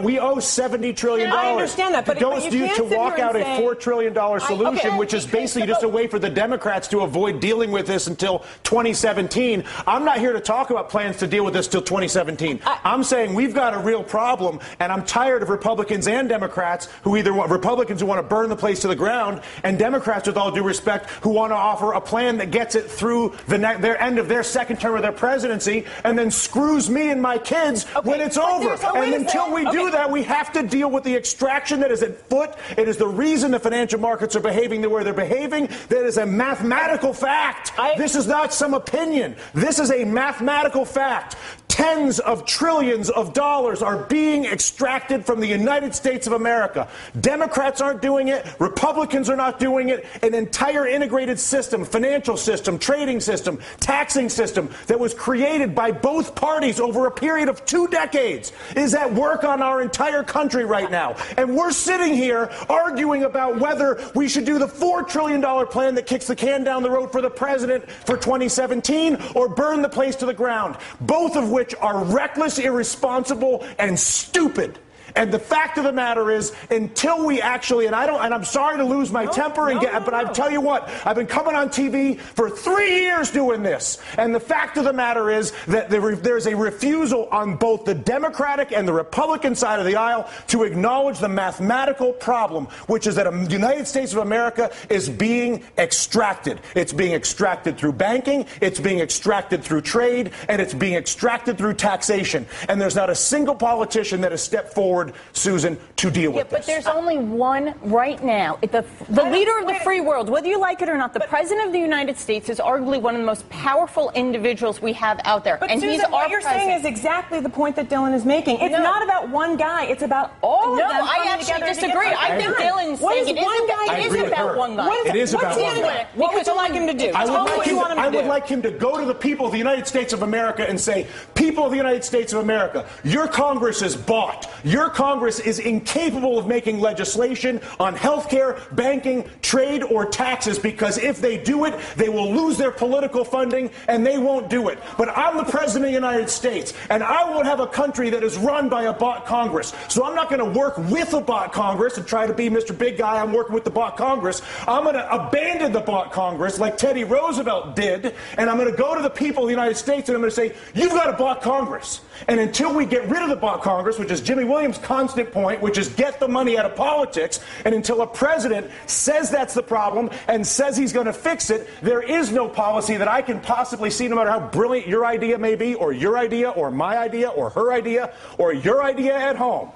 We owe $70 trillion. I understand that, but it goes you to walk out a $4 trillion solution, which is basically just a way for the Democrats to avoid dealing with this until 2017. I'm not here to talk about plans to deal with this till 2017. I'm saying we've got a real problem, and I'm tired of Republicans and Democrats who either want Republicans who want to burn the place to the ground, and Democrats, with all due respect, who want to offer a plan that gets it through their end of their second term of their presidency, and then screws me and my kids when it's over. And until we do that, we have to deal with the extraction that is at foot. It is the reason the financial markets are behaving the way they're behaving. That is a mathematical fact. This is not some opinion. This is a mathematical fact. Tens of trillions of dollars are being extracted from the United States of America. Democrats aren't doing it. Republicans are not doing it. An entire integrated system, financial system, trading system, taxing system that was created by both parties over a period of 2 decades is at work on our entire country right now. And we're sitting here arguing about whether we should do the $4 trillion plan that kicks the can down the road for the president for 2017 or burn the place to the ground, both of which are reckless, irresponsible, and stupid. And the fact of the matter is, until we actually, and I'm sorry to lose my temper, but I tell you what, I've been coming on TV for 3 years doing this. And the fact of the matter is that there's a refusal on both the Democratic and the Republican side of the aisle to acknowledge the mathematical problem, which is that the United States of America is being extracted. It's being extracted through banking, it's being extracted through trade, and it's being extracted through taxation. And there's not a single politician that has stepped forward, Susan, to deal with this. But there's only one right now. The leader of the free world, whether you like it or not, the President of the United States is arguably one of the most powerful individuals we have out there. But and Susan, he's what you're saying is exactly the point that Dylan is making. It's not about one guy. It's about all of them. No, I actually disagree. I think Dylan's saying it is about one guy. It is about one guy. What would you like him to do? I would like him to go to the people of the United States of America and say, people of the United States of America, your Congress is bought. Your Congress is incapable of making legislation on health care, banking, trade, or taxes, because if they do it, they will lose their political funding, and they won't do it. But I'm the President of the United States, and I won't have a country that is run by a bought Congress. So I'm not going to work with a bought Congress and try to be Mr. Big Guy. I'm working with the bought Congress. I'm going to abandon the bought Congress like Teddy Roosevelt did, and I'm going to go to the people of the United States, and I'm going to say, you've got a bought Congress. And until we get rid of the bought Congress, which is Jimmy Williams' constant point, which is get the money out of politics, and until a president says that's the problem and says he's going to fix it, there is no policy that I can possibly see, no matter how brilliant your idea may be, or your idea, or my idea, or her idea, or your idea at home,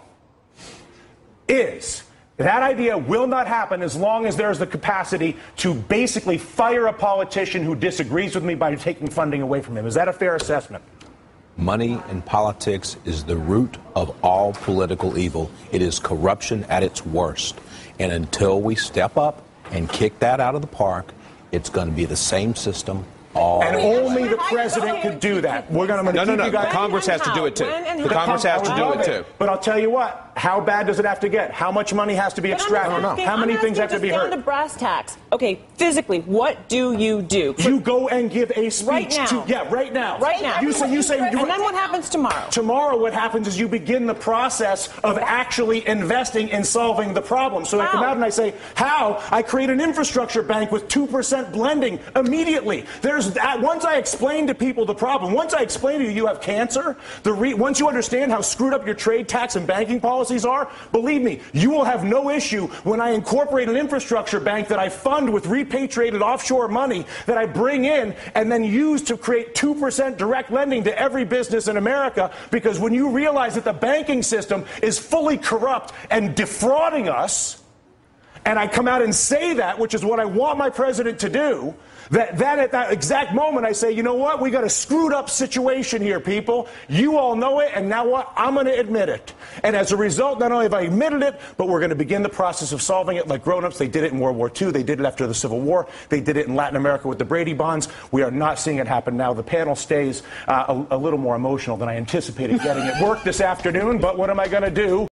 is that idea will not happen as long as there's the capacity to basically fire a politician who disagrees with me by taking funding away from him. Is that a fair assessment? Money in politics is the root of all political evil. It is corruption at its worst. And until we step up and kick that out of the park, it's going to be the same system all and only the president could do that. No. Congress has to do it too. The Congress has to do it too. But I'll tell you what. How bad does it have to get? How much money has to be extracted? How many things have to be heard? Down to brass tacks. Okay, physically, what do? You go and give a speech right now. Right now. Right now. You say. And then what happens tomorrow? Tomorrow, what happens is you begin the process of actually investing in solving the problem. So I come out and I say, how? I create an infrastructure bank with 2% blending immediately. Once I explain to people the problem, once I explain to you have cancer, once you understand how screwed up your trade, tax, and banking policies are, believe me, you will have no issue when I incorporate an infrastructure bank that I fund with repatriated offshore money that I bring in and then use to create 2% direct lending to every business in America, because when you realize that the banking system is fully corrupt and defrauding us, and I come out and say that, which is what I want my president to do, that at that exact moment I say, you know what, we got a screwed up situation here, people. You all know it, and now what? I'm going to admit it. And as a result, not only have I admitted it, but we're going to begin the process of solving it like grown-ups. They did it in World War II. They did it after the Civil War. They did it in Latin America with the Brady bonds. We are not seeing it happen now. The panel stays a little more emotional than I anticipated getting at work this afternoon, but what am I going to do?